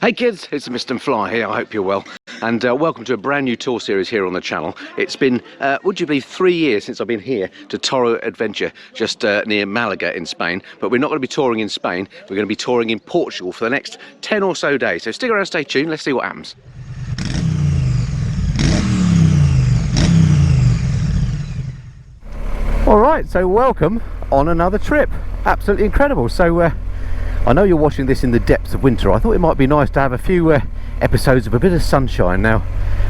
Hey kids, it's Mr. Fly here, I hope you're well, and welcome to a brand new tour series here on the channel. It's been, would you believe, 3 years since I've been here to Toro Adventure, just near Malaga in Spain, but we're not going to be touring in Spain, we're going to be touring in Portugal for the next 10 or so days, so stick around, stay tuned, let's see what happens. Alright, so welcome on another trip, absolutely incredible. So I know you're watching this in the depths of winter. I thought it might be nice to have a few episodes of a bit of sunshine. Now,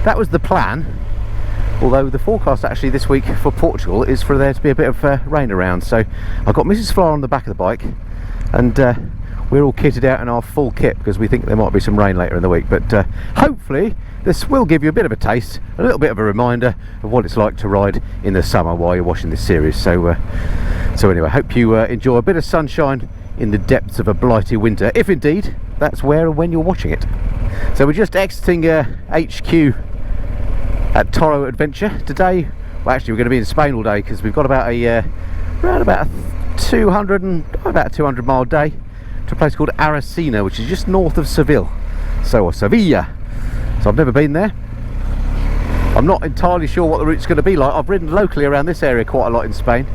that was the plan, although the forecast actually this week for Portugal is for there to be a bit of rain around. So I've got Mrs. Fly on the back of the bike, and we're all kitted out in our full kit because we think there might be some rain later in the week. But hopefully this will give you a bit of a taste, a little bit of a reminder of what it's like to ride in the summer while you're watching this series. So anyway, hope you enjoy a bit of sunshine in the depths of a blighty winter, if indeed that's where and when you're watching it. So we're just exiting HQ at Toro Adventure today. Well, actually we're going to be in Spain all day because we've got about around about a 200 mile day to a place called Aracena, which is just north of Seville, or Sevilla. So I've never been there. I'm not entirely sure what the route's going to be like. I've ridden locally around this area quite a lot in Spain,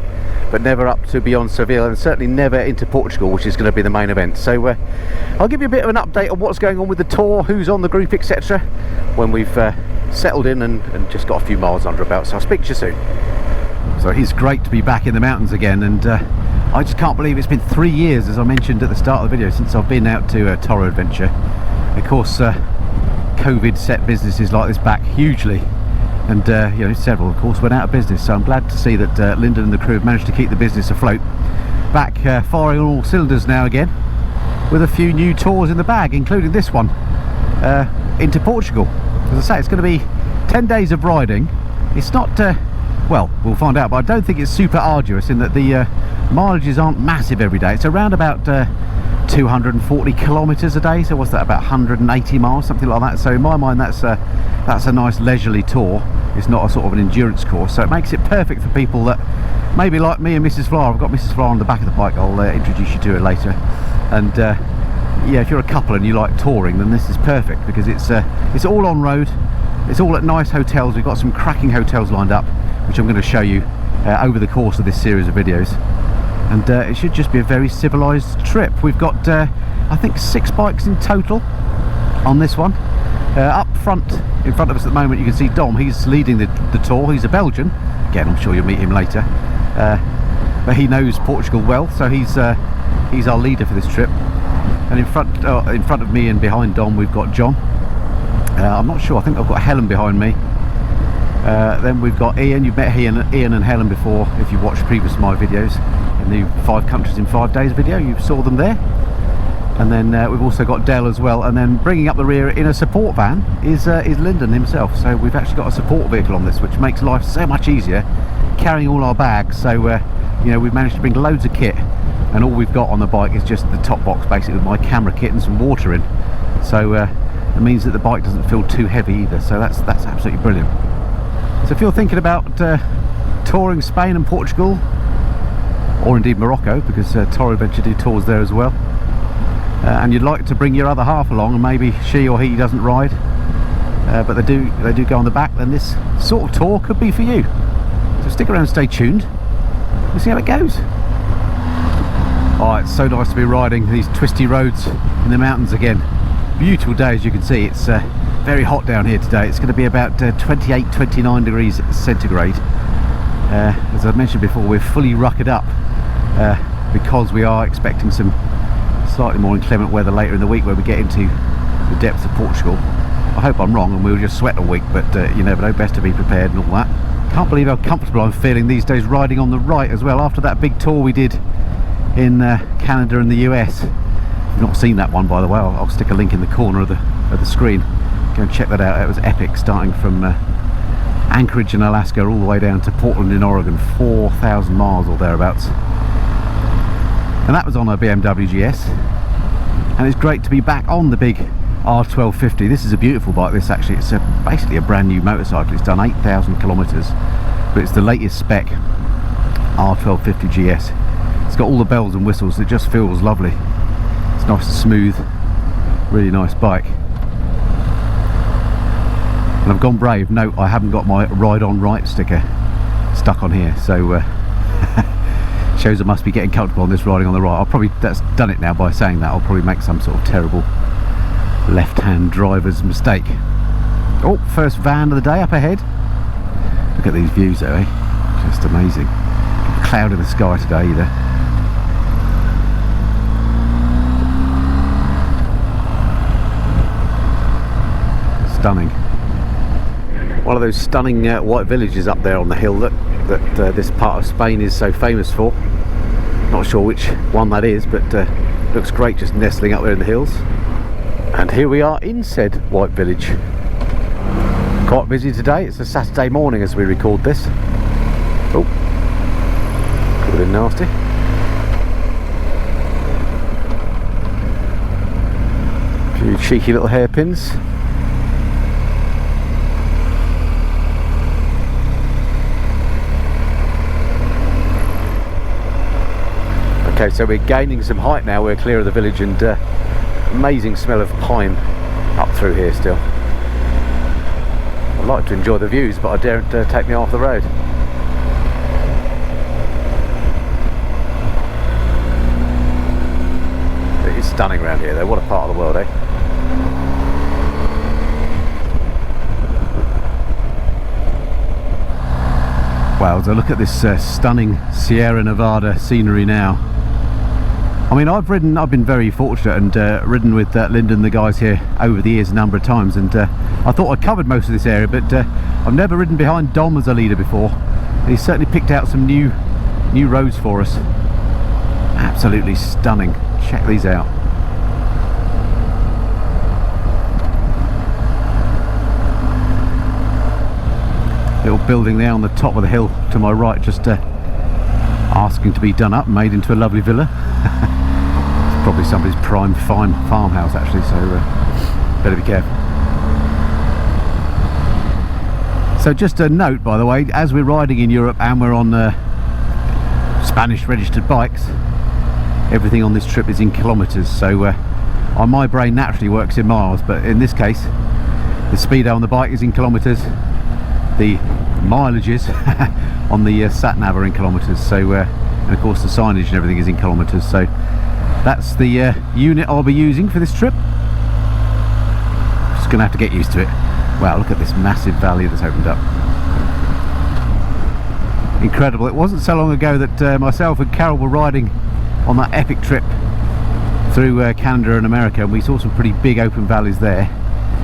but never up to beyond Seville, and certainly never into Portugal, which is going to be the main event. So I'll give you a bit of an update on what's going on with the tour, who's on the group, etc., when we've settled in and just got a few miles under our belt. So I'll speak to you soon. So it's great to be back in the mountains again, and I just can't believe it's been 3 years, as I mentioned at the start of the video, since I've been out to Toro Adventure. Of course, COVID set businesses like this back hugely. And you know, several of course went out of business, so I'm glad to see that Lyndon and the crew have managed to keep the business afloat. Back firing on all cylinders now again, with a few new tours in the bag, including this one into Portugal. As I say, it's going to be 10 days of riding. It's not well, we'll find out, but I don't think it's super arduous in that the mileages aren't massive every day. It's around about 240 kilometers a day, so what's that, about 180 miles, something like that. So in my mind that's a nice leisurely tour. It's not a sort of an endurance course, so it makes it perfect for people that maybe like me and Mrs. Fly. I've got Mrs. Fly on the back of the bike, I'll introduce you to her later. And yeah, if you're a couple and you like touring, then this is perfect because it's all on road, it's all at nice hotels. We've got some cracking hotels lined up, which I'm going to show you over the course of this series of videos. And it should just be a very civilised trip. We've got I think 6 bikes in total on this one. Up front, in front of us at the moment, you can see Dom. He's leading the tour. He's a Belgian. Again, I'm sure you'll meet him later. But he knows Portugal well, so he's our leader for this trip. And in front of me and behind Dom, we've got John. I'm not sure. I think I've got Helen behind me. Then we've got Ian. You've met Ian and Helen before if you've watched previous of my videos. In the 5 countries in 5 days video, you saw them there. And then we've also got Dell as well, and then bringing up the rear in a support van is Lyndon himself. So we've actually got a support vehicle on this, which makes life so much easier, carrying all our bags. So you know, we've managed to bring loads of kit, and all we've got on the bike is just the top box, basically, with my camera kit and some water in. So it means that the bike doesn't feel too heavy either, so that's absolutely brilliant. So if you're thinking about touring Spain and Portugal, or indeed Morocco, because Toro Adventure do tours there as well, and you'd like to bring your other half along, and maybe she or he doesn't ride, but they do go on the back, then this sort of tour could be for you. So stick around and stay tuned. We'll see how it goes. Oh, it's so nice to be riding these twisty roads in the mountains again. Beautiful day, as you can see. It's very hot down here today. It's going to be about 28-29 degrees centigrade. As I mentioned before, we're fully ruckered up because we are expecting some slightly more inclement weather later in the week when we get into the depths of Portugal. I hope I'm wrong and we'll just sweat a week, but you never know, best to be prepared and all that. Can't believe how comfortable I'm feeling these days riding on the right as well, after that big tour we did in Canada and the US. If you've not seen that one, by the way, I'll stick a link in the corner of the screen. Go and check that out. It was epic, starting from Anchorage in Alaska all the way down to Portland in Oregon, 4,000 miles or thereabouts. And that was on a BMW GS, and it's great to be back on the big R1250. This is a beautiful bike, this actually. It's basically a brand new motorcycle. It's done 8,000 kilometers, but it's the latest spec R1250GS. It's got all the bells and whistles. It just feels lovely. It's nice and smooth. Really nice bike. And I've gone brave. No, I haven't got my Ride on Right sticker stuck on here, so shows I must be getting comfortable on this riding on the right. I'll probably, that's done it now by saying that. I'll probably make some sort of terrible left-hand driver's mistake. Oh, first van of the day up ahead. Look at these views though, eh? Just amazing. Cloud in the sky today either. Stunning. One of those stunning white villages up there on the hill that this part of Spain is so famous for. Not sure which one that is, but looks great just nestling up there in the hills. And here we are in said white village. Quite busy today. It's a Saturday morning as we record this. Oh, could have been nasty. A few cheeky little hairpins. Okay, so we're gaining some height now. We're clear of the village, and amazing smell of pine up through here still. I'd like to enjoy the views, but I daren't take me off the road. It is stunning around here though. What a part of the world, eh? Wow, as I look at this stunning Sierra Nevada scenery now, I mean, I've been very fortunate and ridden with Lyndon and the guys here over the years a number of times, and I thought I'd covered most of this area, but I've never ridden behind Dom as a leader before. He's certainly picked out some new roads for us. Absolutely stunning. Check these out. Little building there on the top of the hill to my right, just asking to be done up and made into a lovely villa. It's probably somebody's prime farmhouse actually, so better be careful. So just a note, by the way, as we're riding in Europe and we're on Spanish registered bikes, everything on this trip is in kilometres, so on my brain naturally works in miles, but in this case the speedo on the bike is in kilometres, the mileages on the sat-nav are in kilometres, so and of course the signage and everything is in kilometres, so that's the unit I'll be using for this trip. Just gonna have to get used to it. Wow, look at this massive valley that's opened up. Incredible. It wasn't so long ago that myself and Carol were riding on that epic trip through Canada and America, and we saw some pretty big open valleys there,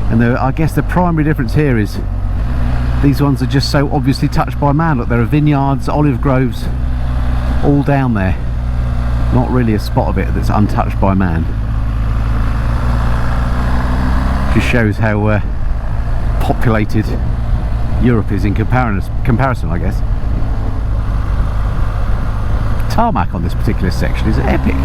and I guess the primary difference here is these ones are just so obviously touched by man. Look, there are vineyards, olive groves all down there. Not really a spot of it that's untouched by man. Just shows how populated Europe is in comparison, I guess. Tarmac on this particular section is epic.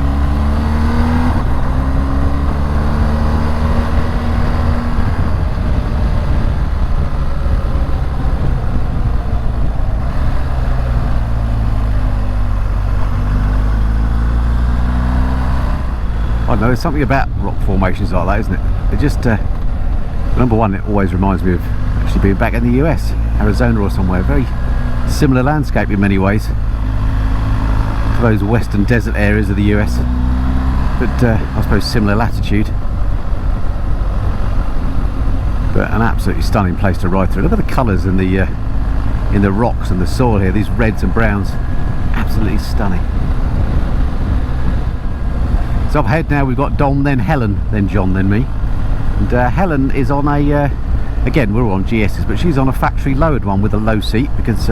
I don't know, there's something about rock formations like that, isn't it? It just, number one, it always reminds me of actually being back in the US, Arizona or somewhere. Very similar landscape in many ways to those western desert areas of the US, but I suppose similar latitude. But an absolutely stunning place to ride through. Look at the colours in the rocks and the soil here, these reds and browns, absolutely stunning. So up ahead now we've got Dom, then Helen, then John, then me. And Helen is on a, again we're all on GS's, but she's on a factory lowered one with a low seat because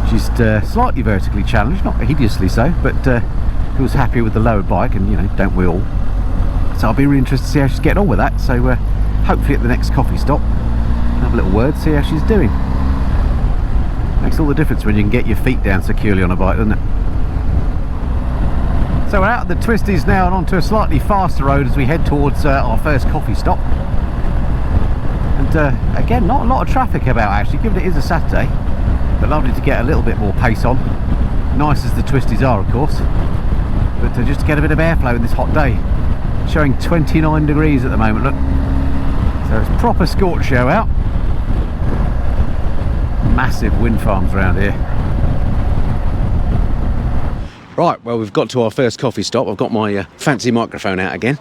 she's slightly vertically challenged, not hideously so, but who was happy with the lowered bike, and you know, don't we all? So I'll be really interested to see how she's getting on with that, so hopefully at the next coffee stop have a little word, see how she's doing. Makes all the difference when you can get your feet down securely on a bike, doesn't it? So we're out of the twisties now and onto a slightly faster road as we head towards our first coffee stop. And again, not a lot of traffic about actually, given it is a Saturday, but lovely to get a little bit more pace on. Nice as the twisties are, of course, but just to get a bit of airflow in this hot day. showing 29 degrees at the moment, look. So it's proper scorch show out. Massive wind farms around here. Right, well, we've got to our first coffee stop. I've got my fancy microphone out again.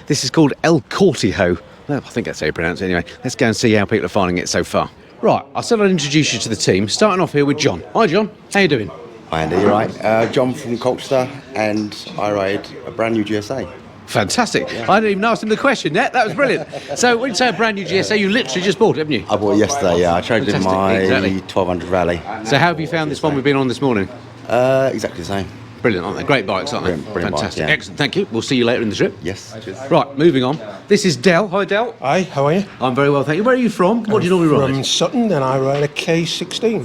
This is called El Cortijo. Well, I think that's how you pronounce it anyway. Let's go and see how people are finding it so far. Right, I said I'd introduce you to the team, starting off here with John. Hi, John. How you doing? Hi, Andy. You right? John from Colchester, and I ride a brand new GSA. Fantastic. Yeah. I didn't even ask him the question yet. That was brilliant. So when you say a brand new GSA, you literally just bought it, haven't you? I bought it yesterday, yeah. I traded in my exactly. 1200 Rally. So how have you found this one we've been on this morning? Exactly the same. Brilliant, aren't they? Great bikes, aren't they? Brilliant Fantastic. bikes, yeah. Excellent, thank you. We'll see you later in the trip. Yes. Right, moving on. This is Del. Hi, Del. Hi, how are you? I'm very well, thank you. Where are you from? What do you normally ride? From Sutton, and I ride a K16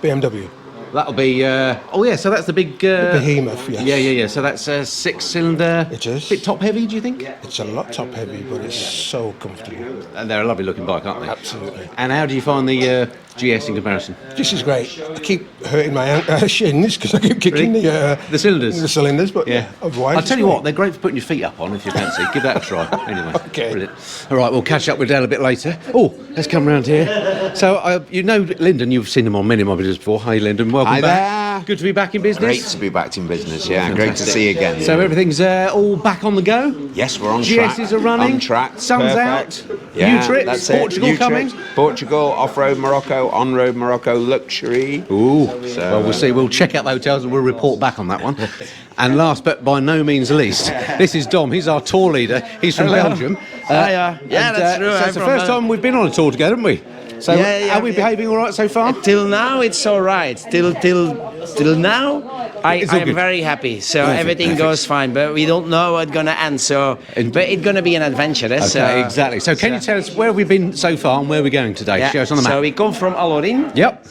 BMW. That'll be, oh yeah, so that's the big... Behemoth, yes. Yeah. So that's a 6-cylinder... It is. Bit top heavy, do you think? It's a lot top heavy, but it's so comfortable. And they're a lovely looking bike, aren't they? Absolutely. And how do you find the GS in comparison? This is great. I keep hurting my shins because I keep kicking the cylinders. The cylinders, but yeah. Otherwise, I'll tell you what, they're great for putting your feet up on if you fancy. Give that a try. Anyway, okay. Brilliant. All right, we'll catch up with Dale a bit later. Oh, let's come round here. So, you know Lyndon, you've seen him on many of my videos before. Hi, Lyndon, welcome Hi back. There. Good to be back in business. Great to be back in business, yeah. Great to see you again. So everything's all back on the go? Yes, we're on track. GSs are running. On track. Sun's Perfect. out. Yeah, New trips. that's Portugal New coming. Trips. Portugal, off-road Morocco, on-road Morocco, luxury. Ooh. Well, we'll see. We'll check out the hotels and we'll report back on that one. And last but by no means least, this is Dom. He's our tour leader. He's from Belgium. Yeah, that's true. So it's the first time we've been on a tour together, haven't we? So are we behaving all right so far? Till now, it's all right. Till now, I'm very happy. So everything goes fine. But we don't know what's gonna end. So, but it's gonna be an adventure. Okay, exactly. So can you tell us where we've been so far and where we're going today? Yeah. Show us on the map. So we come from Alhaurin. Yep.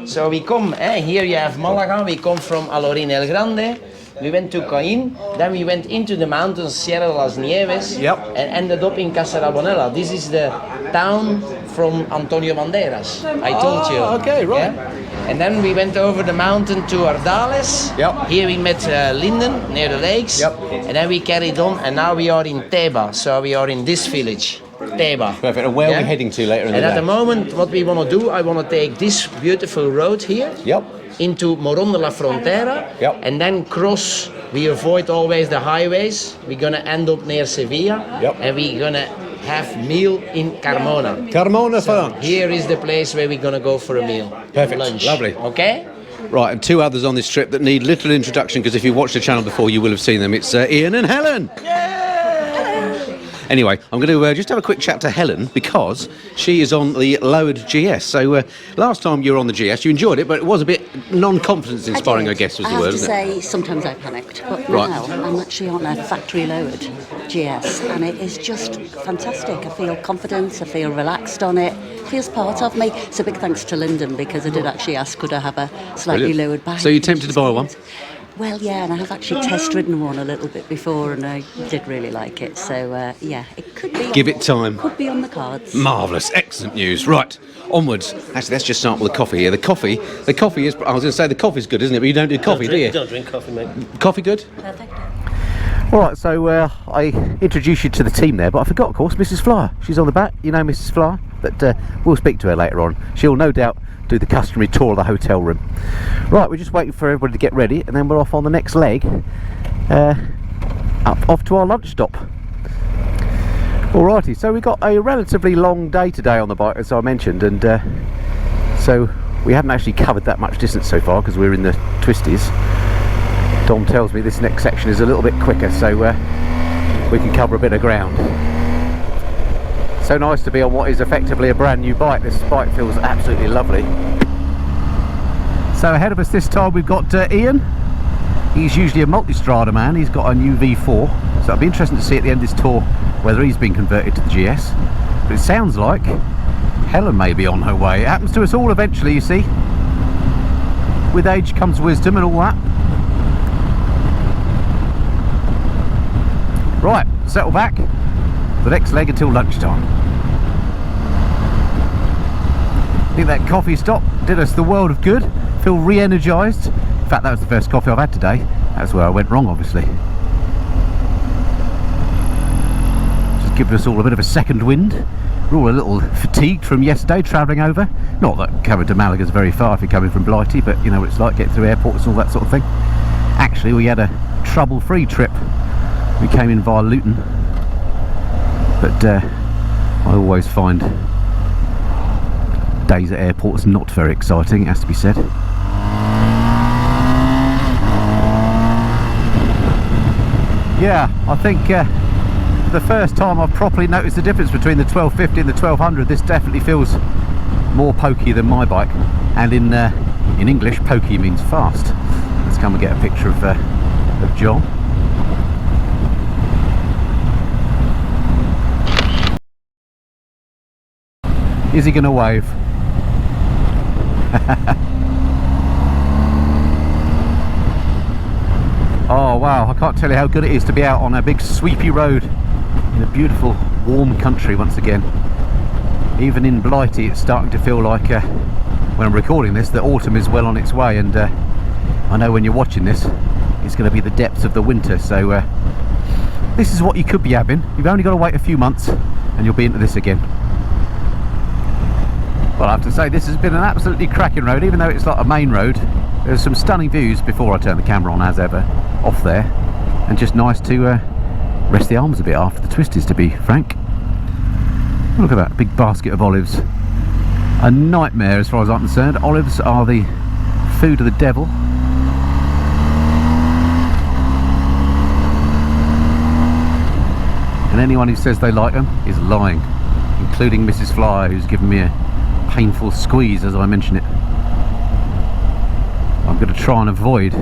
So we come. Here you have Malaga. We come from Alhaurin El Grande. We went to Coín, then we went into the mountains, Sierra de las Nieves, and ended up in Casarabonela. This is the town from Antonio Banderas, I told you. Okay, right. Yeah? And then we went over the mountain to Ardales. Yep. Here we met Linden, near the lakes. Yep. And then we carried on, and now we are in Teba, so we are in this village. Teba. Perfect. And where are we heading to later in the day? And at the moment, what we want to do, I want to take this beautiful road here. Yep. Into Morón de la Frontera, and then cross. We avoid always the highways. We're gonna end up near Seville, and we're gonna have meal in Carmona. Carmona for lunch. Here is the place where we're gonna go for a meal. Perfect. Lunch. Lovely. Okay. Right, and two others on this trip that need little introduction because if you watched the channel before, you will have seen them. It's Ian and Helen. Anyway, I'm going to just have a quick chat to Helen because she is on the lowered GS. So last time you were on the GS, you enjoyed it, but it was a bit non-confidence inspiring, I guess was the word, isn't it? I have to say, sometimes I panicked, but now I'm actually on a factory lowered GS, and it is just fantastic. I feel confident, I feel relaxed on it, it feels part of me. So big thanks to Lyndon because I did actually ask could I have a slightly lowered bike. So you're tempted to buy one? Well, yeah, and I have actually test-ridden one a little bit before, and I did really like it. So, yeah, it could be... Give it time. Could be on the cards. Marvellous, excellent news. Right, onwards. Actually, let's just start with the coffee here. The coffee is... I was going to say the coffee's good, isn't it? But you don't do coffee, do you? Don't drink coffee, mate. Coffee good? Perfect. All right, so I introduced you to the team there, but I forgot, of course, Mrs. Flyer. She's on the back. You know Mrs. Flyer, but we'll speak to her later on. She'll no doubt do the customary tour of the hotel room. Right, we're just waiting for everybody to get ready, and then we're off on the next leg, off to our lunch stop. Alrighty, so we got a relatively long day today on the bike, as I mentioned, and so we haven't actually covered that much distance so far because we're in the twisties. Dom tells me this next section is a little bit quicker, so we can cover a bit of ground. So nice to be on what is effectively a brand new bike. This bike feels absolutely lovely. So ahead of us this time we've got Ian. He's usually a multi-strada man. He's got a new V4, so it'll be interesting to see at the end of this tour whether he's been converted to the GS. But it sounds like Helen may be on her way. It happens to us all eventually, you see. With age comes wisdom and all that. Right, settle back. The next leg until lunchtime. I think that coffee stop did us the world of good. Feel re-energised. In fact, that was the first coffee I've had today. That's where I went wrong, obviously. giving us all a bit of a second wind. We're all a little fatigued from yesterday travelling over. Not that coming to Malaga is very far if you're coming from Blighty, but you know what it's like, getting through airports and all that sort of thing. Actually, we had a trouble-free trip. We came in via Luton, but I always find days at airports not very exciting, it has to be said. Yeah, I think the first time I've properly noticed the difference between the 1250 and the 1200. This definitely feels more pokey than my bike, and in English, pokey means fast. Let's come and get a picture of John. Is he going to wave? Oh wow, I can't tell you how good it is to be out on a big sweepy road in a beautiful warm country once again. Even in Blighty it's starting to feel like, when I'm recording this, that autumn is well on its way, and I know when you're watching this it's going to be the depths of the winter, so this is what you could be having. You've only got to wait a few months and you'll be into this again. Well, I have to say this has been an absolutely cracking road, even though it's like a main road. There's some stunning views before I turn the camera on, as ever, off there, and just nice to rest the arms a bit after the twisties, to be frank. Look at that big basket of olives. A nightmare as far as I'm concerned. Olives are the food of the devil. And anyone who says they like them is lying, including Mrs. Fly, who's given me a painful squeeze as I mention it. I'm going to try and avoid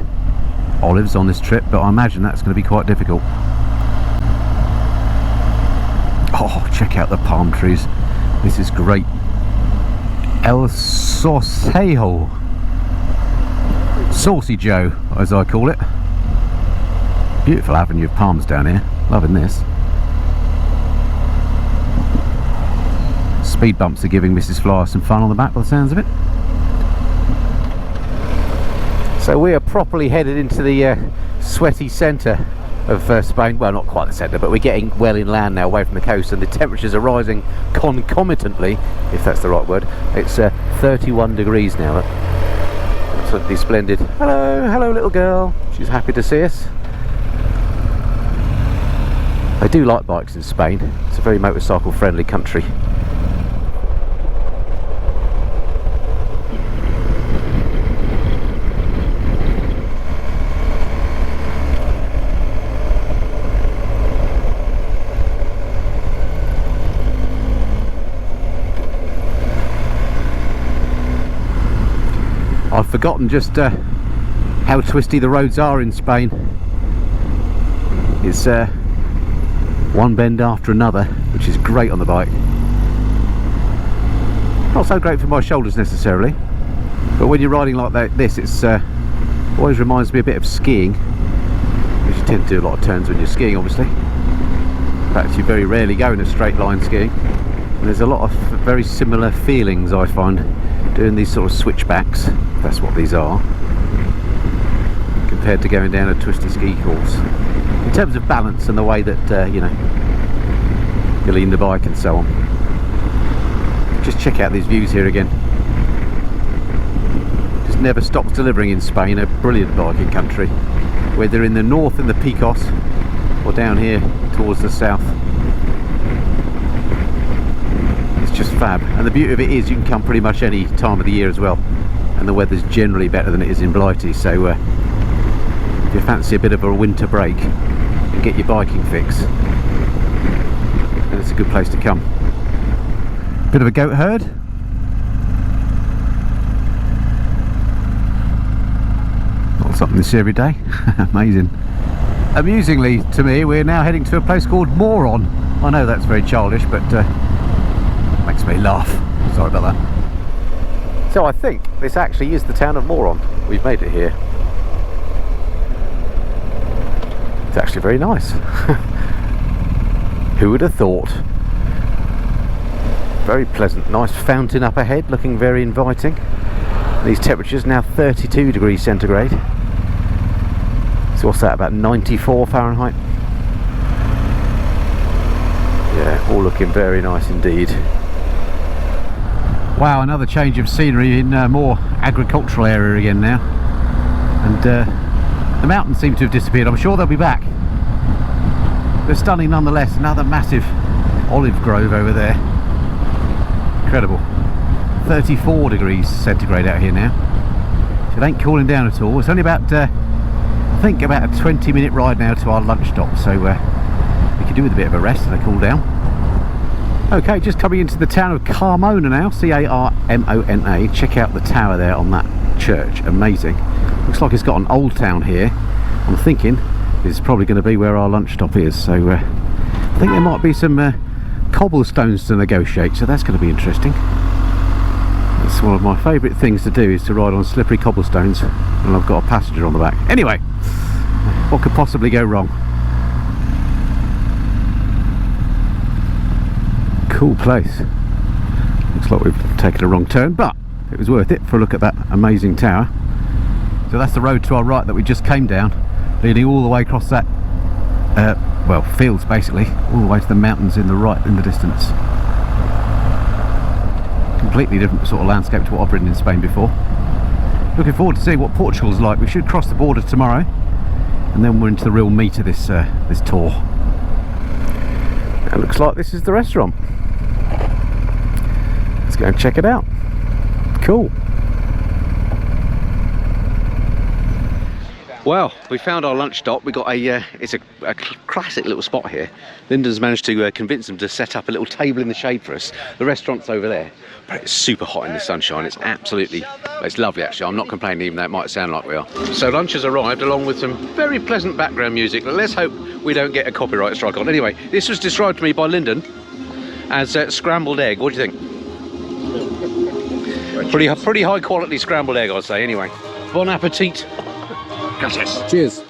olives on this trip, but I imagine that's going to be quite difficult. Oh, check out the palm trees. This is great. El Saucejo. Saucy Joe, as I call it. Beautiful avenue of palms down here. Loving this. Speed bumps are giving Mrs. Flyer some fun on the back by the sounds of it. So we are properly headed into the sweaty centre of Spain. Well, not quite the centre, but we're getting well inland now, away from the coast, and the temperatures are rising concomitantly, if that's the right word. It's 31 degrees now. Absolutely splendid. Hello, hello little girl. She's happy to see us. I do like bikes in Spain. It's a very motorcycle friendly country. I've forgotten just how twisty the roads are in Spain. It's one bend after another, which is great on the bike. Not so great for my shoulders necessarily, but when you're riding like this, it's always reminds me a bit of skiing, because you tend to do a lot of turns when you're skiing, obviously. In fact, you very rarely go in a straight line skiing, and there's a lot of very similar feelings I find doing these sort of switchbacks, if that's what these are, compared to going down a twisty ski course, in terms of balance and the way that you know, you lean the bike and so on. Just check out these views here again. Just never stops delivering in Spain. A brilliant biking country, whether in the north in the Picos or down here towards the south. Just fab, and the beauty of it is you can come pretty much any time of the year as well, and the weather's generally better than it is in Blighty, so if you fancy a bit of a winter break and get your biking fix, then it's a good place to come. Bit of a goat herd. Not something to see every day. Amazing. Amusingly to me, we're now heading to a place called Moron. I know that's very childish, but makes me laugh. Sorry about that. So I think this actually is the town of Moron. We've made it here. It's actually very nice. Who would have thought? Very pleasant, nice fountain up ahead, looking very inviting. These temperatures now 32 degrees centigrade. So what's that, about 94 Fahrenheit? Yeah. All looking very nice indeed. Wow, another change of scenery in a more agricultural area again now. And the mountains seem to have disappeared. I'm sure they'll be back. They're stunning nonetheless. Another massive olive grove over there. Incredible. 34 degrees centigrade out here now. So it ain't cooling down at all. It's only about, I think, about a 20-minute ride now to our lunch stop. So we can do with a bit of a rest and a cool down. Okay, just coming into the town of Carmona now. C-A-R-M-O-N-A. Check out the tower there on that church. Amazing. Looks like it's got an old town here. I'm thinking this is probably going to be where our lunch stop is. So I think there might be some cobblestones to negotiate. So that's going to be interesting. It's one of my favourite things to do, is to ride on slippery cobblestones and I've got a passenger on the back. Anyway, what could possibly go wrong? Cool place. Looks like we've taken a wrong turn, but it was worth it for a look at that amazing tower. So that's the road to our right that we just came down, leading all the way across that well, fields basically, all the way to the mountains in the right in the distance. Completely different sort of landscape to what I've ridden in Spain before. Looking forward to seeing what Portugal's like. We should cross the border tomorrow, and then we're into the real meat of this this tour. It looks like this is the restaurant. Let's go and check it out. Cool. Well, we found our lunch stop. We got it's a classic little spot here. Lyndon's managed to convince them to set up a little table in the shade for us. The restaurant's over there, but it's super hot in the sunshine. It's absolutely, it's lovely actually. I'm not complaining, even though it might sound like we are. So lunch has arrived along with some very pleasant background music. Let's hope we don't get a copyright strike on. Anyway, this was described to me by Lyndon as scrambled egg. What do you think? Pretty high quality scrambled egg, I'd say. Anyway, bon appetit. Gracias. Cheers.